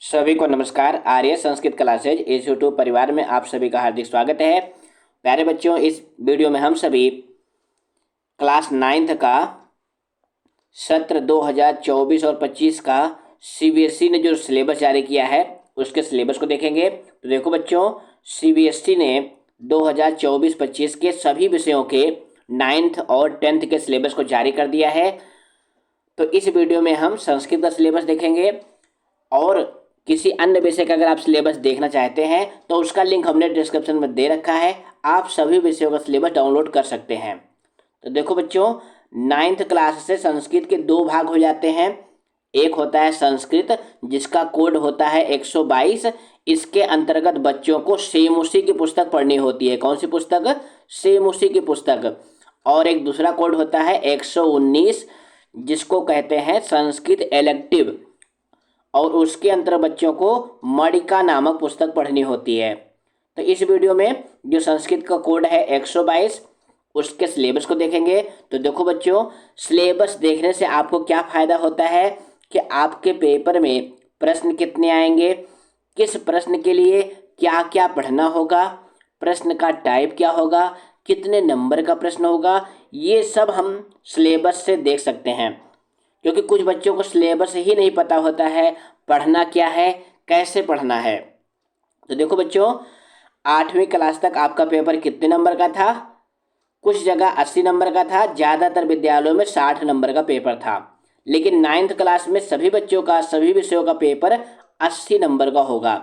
सभी को नमस्कार। आर्य संस्कृत क्लासेज इस यूट्यूब परिवार में आप सभी का हार्दिक स्वागत है। प्यारे बच्चों, इस वीडियो में हम सभी क्लास 9th का सत्र 2024 और 25 का सीबीएसई ने जो सिलेबस जारी किया है उसके सिलेबस को देखेंगे। तो देखो बच्चों, सीबीएसई ने 2024-25 के सभी विषयों के 9th और 10th के सिलेबस को जारी कर दिया है। तो इस वीडियो में हम संस्कृत का सिलेबस देखेंगे और किसी अन्य विषय का अगर आप सिलेबस देखना चाहते हैं तो उसका लिंक हमने डिस्क्रिप्शन में दे रखा है। आप सभी विषयों का सिलेबस डाउनलोड कर सकते हैं। तो देखो बच्चों, 9th क्लास से संस्कृत के दो भाग हो जाते हैं। एक होता है संस्कृत जिसका कोड होता है 122। इसके अंतर्गत बच्चों को सेम उसी की पुस्तक पढ़नी होती है। कौन सी पुस्तक? सेम उसी की पुस्तक। और एक दूसरा कोड होता है 119 जिसको कहते हैं संस्कृत एलेक्टिव, और उसके अंतर बच्चों को मणिका नामक पुस्तक पढ़नी होती है। तो इस वीडियो में जो संस्कृत का कोड है 122 उसके सिलेबस को देखेंगे। तो देखो बच्चों, सिलेबस देखने से आपको क्या फ़ायदा होता है कि आपके पेपर में प्रश्न कितने आएंगे, किस प्रश्न के लिए क्या क्या पढ़ना होगा, प्रश्न का टाइप क्या होगा, कितने नंबर का प्रश्न होगा, ये सब हम सिलेबस से देख सकते हैं। क्योंकि कुछ बच्चों को सिलेबस ही नहीं पता होता है पढ़ना क्या है, कैसे पढ़ना है। तो देखो बच्चों, 8वीं क्लास तक आपका पेपर कितने नंबर का था? कुछ जगह 80 नंबर का था, ज़्यादातर विद्यालयों में 60 नंबर का पेपर था। लेकिन 9th क्लास में सभी बच्चों का सभी विषयों का पेपर 80 नंबर का होगा।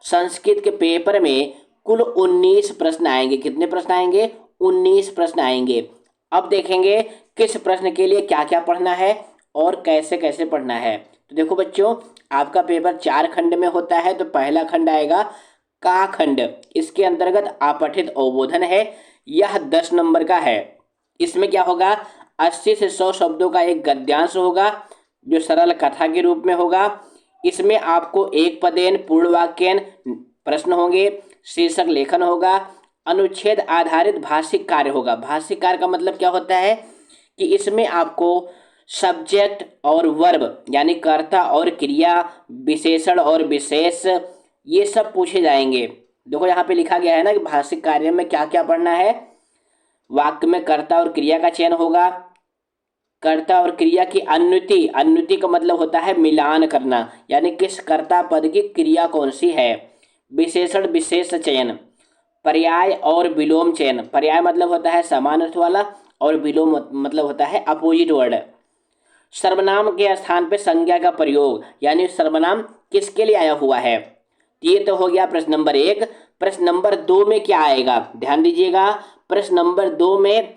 संस्कृत के पेपर में कुल 19 प्रश्न आएंगे। कितने प्रश्न आएंगे? 19 प्रश्न आएंगे। अब देखेंगे किस प्रश्न के लिए क्या क्या पढ़ना है और कैसे कैसे पढ़ना है। तो देखो बच्चों, आपका पेपर 4 खंड में होता है। तो पहला खंड आएगा का खंड। इसके अंतर्गत अपठित अवबोधन है। यह 10 नंबर का है। इसमें क्या होगा? 80 से 100 शब्दों का एक गद्यांश होगा जो सरल कथा के रूप में होगा। इसमें आपको एक पदेन, पूर्ण वाक्यन प्रश्न होंगे, शीर्षक लेखन होगा, अनुच्छेद आधारित भाषिक कार्य होगा। भाषिक कार्य का मतलब क्या होता है कि इसमें आपको सब्जेक्ट और वर्ब यानी कर्ता और क्रिया, विशेषण और विशेष, ये सब पूछे जाएंगे। देखो यहाँ पे लिखा गया है ना कि भाषिक कार्य में क्या क्या पढ़ना है। वाक्य में कर्ता और क्रिया का चयन होगा, कर्ता और क्रिया की अन्युति। अन्युति का मतलब होता है मिलान करना, यानी किस कर्ता पद की क्रिया कौन सी है। विशेषण विशेष चयन, पर्याय और विलोम चयन। पर्याय मतलब होता है समान अर्थ वाला और विलोम मतलब होता है अपोजिट वर्ड। सर्वनाम के स्थान पे संज्ञा का प्रयोग, यानी सर्वनाम किसके लिए आया हुआ है। ये तो हो गया प्रश्न नंबर 1। प्रश्न नंबर 2 में क्या आएगा? ध्यान दीजिएगा, प्रश्न नंबर 2 में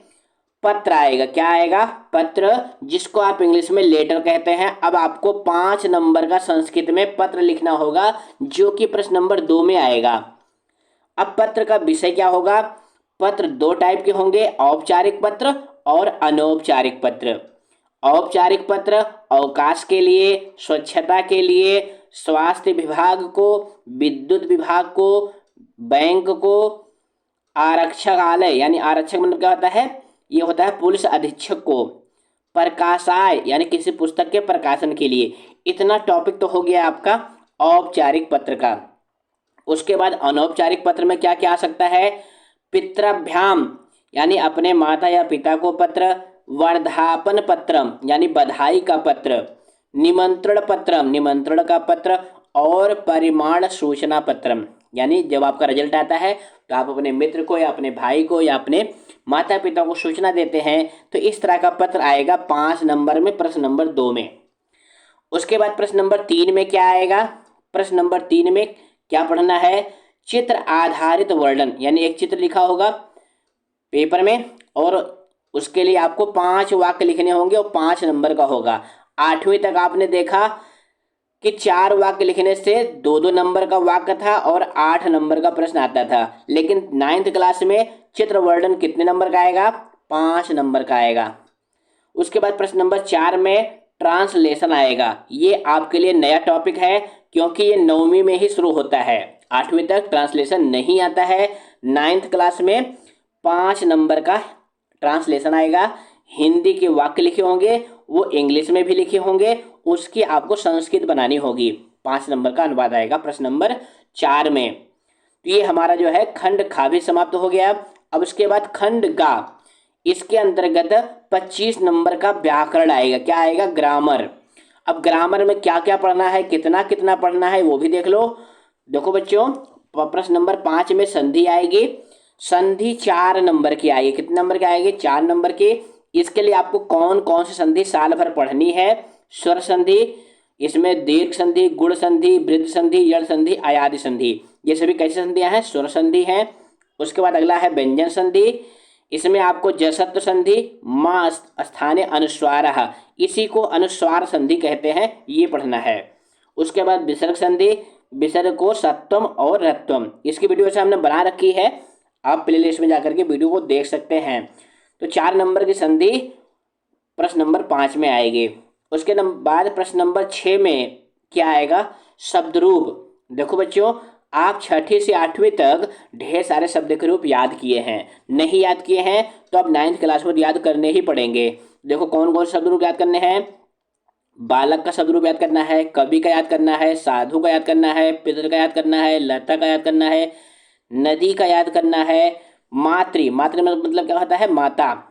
पत्र आएगा। क्या आएगा? पत्र, जिसको आप इंग्लिश में लेटर कहते हैं। अब आपको 5 नंबर का संस्कृत में पत्र लिखना होगा जो कि प्रश्न नंबर 2 में आएगा। अब पत्र का विषय क्या होगा? पत्र दो टाइप के होंगे, औपचारिक पत्र और अनौपचारिक पत्र। औपचारिक पत्र अवकाश के लिए, स्वच्छता के लिए, स्वास्थ्य विभाग को, विद्युत विभाग को, बैंक को, आरक्षकालय यानी आरक्षक मतलब क्या होता है? ये होता है पुलिस अधीक्षक को, प्रकाशाय यानी किसी पुस्तक के प्रकाशन के लिए। इतना टॉपिक तो हो गया आपका औपचारिक पत्र का। उसके बाद अनौपचारिक पत्र में क्या क्या आ सकता है? पितृभ्याम यानी अपने माता या पिता को पत्र, वर्धापन पत्रम यानी बधाई का पत्र, निमंत्रण पत्रम निमंत्रण का पत्र, और परिमाण सूचना पत्रम यानी जब आपका रिजल्ट आता है तो आप अपने मित्र को या अपने भाई को या अपने माता पिता को सूचना देते हैं। तो इस तरह का पत्र आएगा 5 नंबर में, प्रश्न नंबर 2 में। उसके बाद प्रश्न नंबर 3 में क्या आएगा? प्रश्न नंबर 3 में क्या पढ़ना है? चित्र आधारित वर्णन, यानी एक चित्र लिखा होगा पेपर में और उसके लिए आपको 5 वाक्य लिखने होंगे और 5 नंबर का होगा। 8वीं तक आपने देखा कि 4 वाक्य लिखने से 2-2 नंबर का वाक्य था और 8 नंबर का प्रश्न आता था। लेकिन 9th क्लास में चित्र वर्णन कितने नंबर का आएगा? 5 नंबर का आएगा। उसके बाद प्रश्न नंबर 4 में ट्रांसलेशन आएगा। ये आपके लिए नया टॉपिक है क्योंकि ये 9वीं में ही शुरू होता है, 8वीं तक ट्रांसलेशन नहीं आता है। 9th क्लास में 5 नंबर का ट्रांसलेशन आएगा। हिंदी के वाक्य लिखे होंगे, वो इंग्लिश में भी लिखे होंगे, उसकी आपको संस्कृत बनानी होगी। 5 नंबर का अनुवाद आएगा प्रश्न नंबर 4 में। तो ये हमारा जो है खंड खा भी समाप्त हो गया। अब उसके बाद खंड गा, इसके अंतर्गत 25 नंबर का व्याकरण आएगा। क्या आएगा? ग्रामर। अब ग्रामर में क्या क्या पढ़ना है, कितना कितना पढ़ना है, वो भी देख लो। देखो बच्चों, प्रश्न नंबर 5 में संधि आएगी। संधि 4 नंबर की आएगी। कितने नंबर की आएगी? 4 नंबर की। इसके लिए आपको कौन कौन सी संधि साल भर पढ़नी है? स्वर संधि, इसमें दीर्घ संधि, गुण संधि, वृद्ध संधि, यड़ संधि, अयादि संधि, ये सभी कैसी संधियां हैं? स्वर संधि हैं। उसके बाद अगला है व्यंजन संधि। इसमें आपको जसत्व संधि, मां स्थाने अनुस्वार, इसी को अनुस्वार संधि कहते हैं, ये पढ़ना है। उसके बाद विसर्ग संधि, विसर्ग को सत्वम और रत्वम, इसकी वीडियो से हमने बना रखी है, आप प्लेलिस्ट में जाकर के वीडियो को देख सकते हैं। तो 4 नंबर की संधि प्रश्न नंबर 5 में आएगी। उसके बाद प्रश्न नंबर 6 में क्या आएगा? शब्द रूप। देखो बच्चों, आप 6ठी से 8वीं तक ढेर सारे शब्द के रूप याद किए हैं, नहीं याद किए हैं तो अब 9th क्लास में याद करने ही पड़ेंगे। देखो कौन कौन शब्द रूप याद करने हैं? बालक का शब्द रूप याद करना है, कवि का याद करना है, साधु का याद करना है, पितर का याद करना है, लता का याद करना है, नदी का याद करना है, मातृ, मातृ मतलब क्या होता है? माता।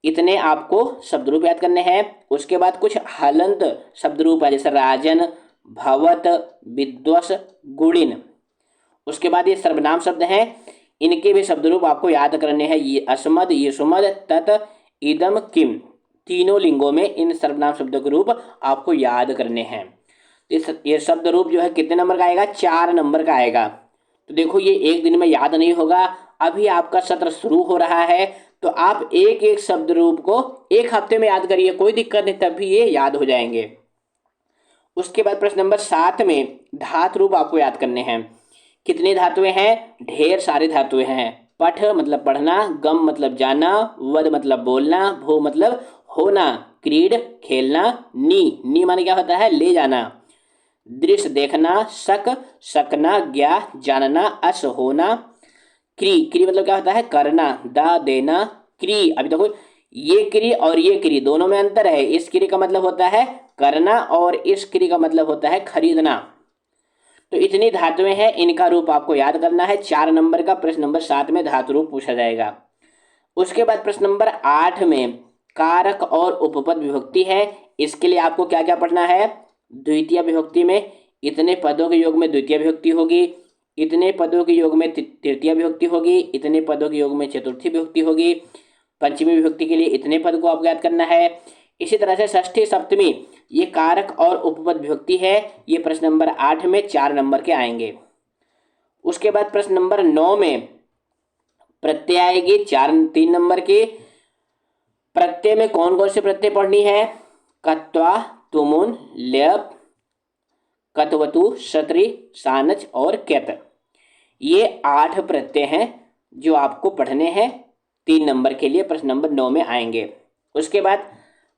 इतने आपको शब्द रूप याद करने हैं। उसके बाद कुछ हलंत शब्द रूप है, जैसे राजन, भवत, विद्वस, गुणिन। उसके बाद ये सर्वनाम शब्द हैं, इनके भी शब्द रूप आपको याद करने हैं। ये अस्मद, ये सुमद, तत्, इदम, किम, तीनों लिंगों में इन सर्वनाम शब्दों के रूप आपको याद करने हैं। ये शब्द रूप जो है कितने नंबर का आएगा? 4 नंबर का आएगा। तो देखो ये एक दिन में याद नहीं होगा, अभी आपका सत्र शुरू हो रहा है, तो आप एक एक शब्द रूप को एक हफ्ते में याद करिए, कोई दिक्कत नहीं, तभी ये याद हो जाएंगे। उसके बाद प्रश्न नंबर 7 में धातु रूप आपको याद करने हैं। कितनी धातुएं हैं? ढेर सारी धातुएं हैं। पठ मतलब पढ़ना, गम मतलब जाना, वद मतलब बोलना, भो मतलब होना, क्रीड खेलना, नी माने क्या होता है? ले जाना, दृश्य देखना, शक सकना, ज्ञा जानना, अस होना, क्री मतलब क्या होता है? करना, दा देना, क्री। अभी देखो ये क्री और ये क्री दोनों में अंतर है। इस क्री का मतलब होता है करना और इस क्री का मतलब होता है खरीदना। तो इतनी धातुएं हैं, इनका रूप आपको याद करना है। 4 नंबर का प्रश्न नंबर 7 में धातु रूप पूछा जाएगा। उसके बाद प्रश्न नंबर 8 में कारक और उपपद विभक्ति है। इसके लिए आपको क्या क्या पढ़ना है? द्वितीय विभक्ति में इतने पदों के योग में द्वितीय विभक्ति होगी, इतने पदों के योग में तृतीय विभक्ति होगी, इतने पदों के योग में चतुर्थी विभक्ति होगी। पंचमी विभक्ति के लिए इतने पद को आपको याद करना है। इसी तरह से षष्ठी सप्तमी ये कारक और उपपद विभक्ति है। ये प्रश्न नंबर 8 में 4 नंबर के आएंगे। उसके बाद प्रश्न नंबर 9 में प्रत्यय आएगी, 3 नंबर की। प्रत्यय में कौन कौन से प्रत्यय पढ़नी है? कत्वा, तुमुन, लेप, कतवतु, शत्री, सानच और केत। ये 8 प्रत्यय हैं जो आपको पढ़ने हैं, 3 नंबर के लिए प्रश्न नंबर 9 में आएंगे। उसके बाद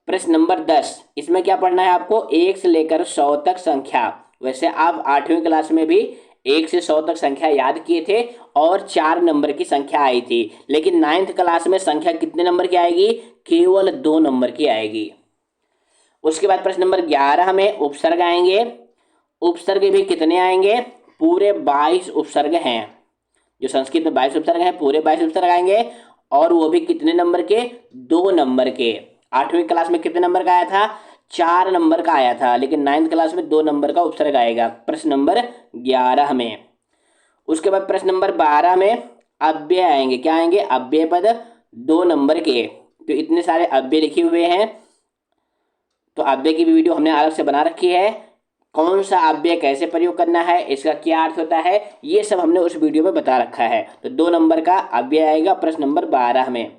प्रश्न नंबर 10, इसमें क्या पढ़ना है आपको? 1 से लेकर 100 तक संख्या। वैसे आप 8वीं क्लास में भी 1 से 100 तक संख्या याद किए थे और 4 नंबर की संख्या आई थी, लेकिन 9th क्लास में संख्या कितने नंबर की आएगी? केवल 2 नंबर की आएगी। उसके बाद प्रश्न नंबर 11 में उपसर्ग आएंगे। उपसर्ग भी कितने आएंगे? पूरे 22 उपसर्ग हैं। जो संस्कृत में 22 उपसर्ग हैं, पूरे 22 उपसर्ग आएंगे, और वो भी कितने नंबर के? 2 नंबर के। 8वीं क्लास में कितने नंबर का आया था? 4 नंबर का आया था, लेकिन 9th क्लास में 2 नंबर का उपसर्ग आएगा प्रश्न नंबर 11 में। उसके बाद प्रश्न नंबर 12 में अव्यय आएंगे। क्या आएंगे? अव्यय पद 2 नंबर के। तो इतने सारे अव्यय लिखे हुए हैं, तो अव्यय की भी वीडियो हमने अलग से बना रखी है। कौन सा अव्यय कैसे प्रयोग करना है, इसका क्या अर्थ होता है, ये सब हमने उस वीडियो में बता रखा है। तो 2 नंबर का अव्यय आएगा प्रश्न नंबर 12 में।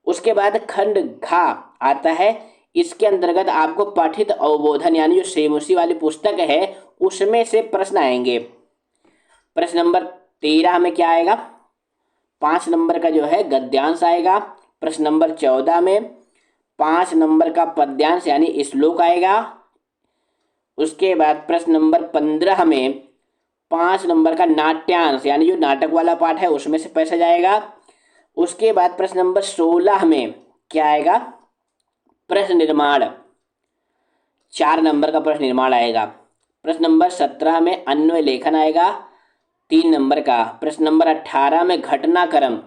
उसके बाद खंड घा आता है। इसके अंतर्गत आपको पठित अवबोधन यानी जो सेमुसी वाली पुस्तक है उसमें से प्रश्न आएंगे। प्रश्न नंबर 13 में क्या आएगा? 5 नंबर का जो है गद्यांश आएगा। प्रश्न नंबर 14 में 5 नंबर का पद्यांश यानी श्लोक आएगा। उसके बाद प्रश्न नंबर 15 में 5 नंबर का नाट्यांश यानी जो नाटक वाला पार्ट है उसमें से पैसा जाएगा। उसके बाद प्रश्न नंबर 16 में क्या आएगा? प्रश्न निर्माण, 4 नंबर का प्रश्न निर्माण आएगा। प्रश्न नंबर 17 में अन्वय लेखन आएगा 3 नंबर का। प्रश्न नंबर 18 में घटनाक्रम।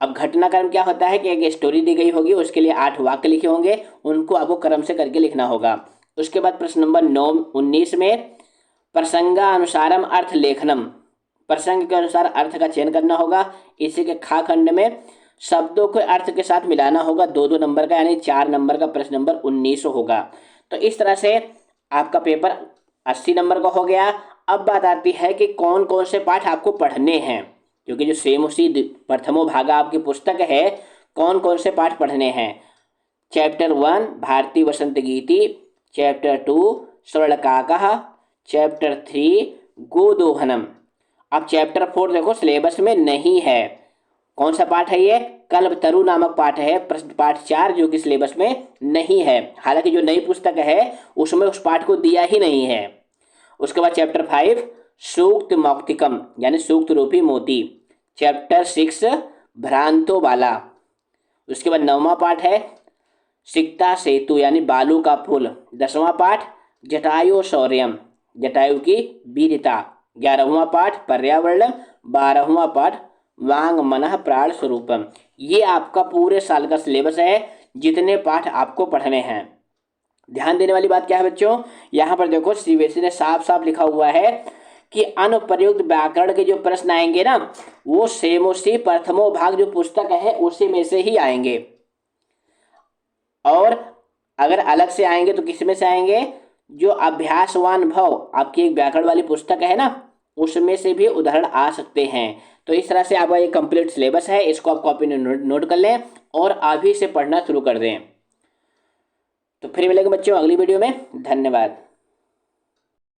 अब घटनाक्रम क्या होता है कि एक स्टोरी दी गई होगी, उसके लिए 8 वाक्य लिखे होंगे, उनको आपको क्रम से करके लिखना होगा। उसके बाद प्रश्न नंबर 19 में प्रसंगानुसारम अर्थ लेखनम, प्रसंग के अनुसार अर्थ का चयन करना होगा। इसी के खा खंड में शब्दों के अर्थ के साथ मिलाना होगा, 2-2 नंबर का, यानी 4 नंबर का प्रश्न नंबर 19 होगा। तो इस तरह से आपका पेपर 80 नंबर का हो गया। अब बात आती है कि कौन कौन से पाठ आपको पढ़ने हैं, क्योंकि जो सेम उसी प्रथमो भागा आपकी पुस्तक है, कौन कौन से पाठ पढ़ने हैं। चैप्टर 1 भारतीय वसंत गीति, चैप्टर 2 स्वर्णकाकः, चैप्टर 3 गोदोहनम। अब चैप्टर 4 देखो सिलेबस में नहीं है। कौन सा पाठ है ये? कल्पतरु नामक पाठ है, प्रश्न पाठ 4, जो कि सिलेबस में नहीं है। हालांकि जो नई पुस्तक है उसमें उस पाठ को दिया ही नहीं है। उसके बाद चैप्टर 5 सूक्त मौक्तिकम, यानी सूक्त रूपी मोती, चैप्टर 6 भ्रांतो बाला। उसके बाद 9वां पाठ है सिक्ता सेतु, यानी बालू का पुल। 10वां पाठ जटायु शौर्यम, जटायु की वीरता। 11वां पाठ पर्यावरण। 12वां पाठ वांग मनः प्राण स्वरूपम। ये आपका पूरे साल का सिलेबस है, जितने पाठ आपको पढ़ने हैं। ध्यान देने वाली बात क्या है बच्चों, यहाँ पर देखो सीबीएसई ने साफ साफ लिखा हुआ है कि अनुप्रयुक्त व्याकरण के जो प्रश्न आएंगे ना, वो सेमोसी प्रथमो भाग जो पुस्तक है उसी में से ही आएंगे। और अगर अलग से आएंगे तो किस में से आएंगे? जो अभ्यासवान भव आपकी एक व्याकरण वाली पुस्तक है ना, उसमें से भी उदाहरण आ सकते हैं। तो इस तरह से आपका ये कंप्लीट सिलेबस है, इसको आप कॉपी में नोट कर लें और अभी से पढ़ना शुरू कर दें। तो फिर मिलेंगे बच्चों अगली वीडियो में। धन्यवाद।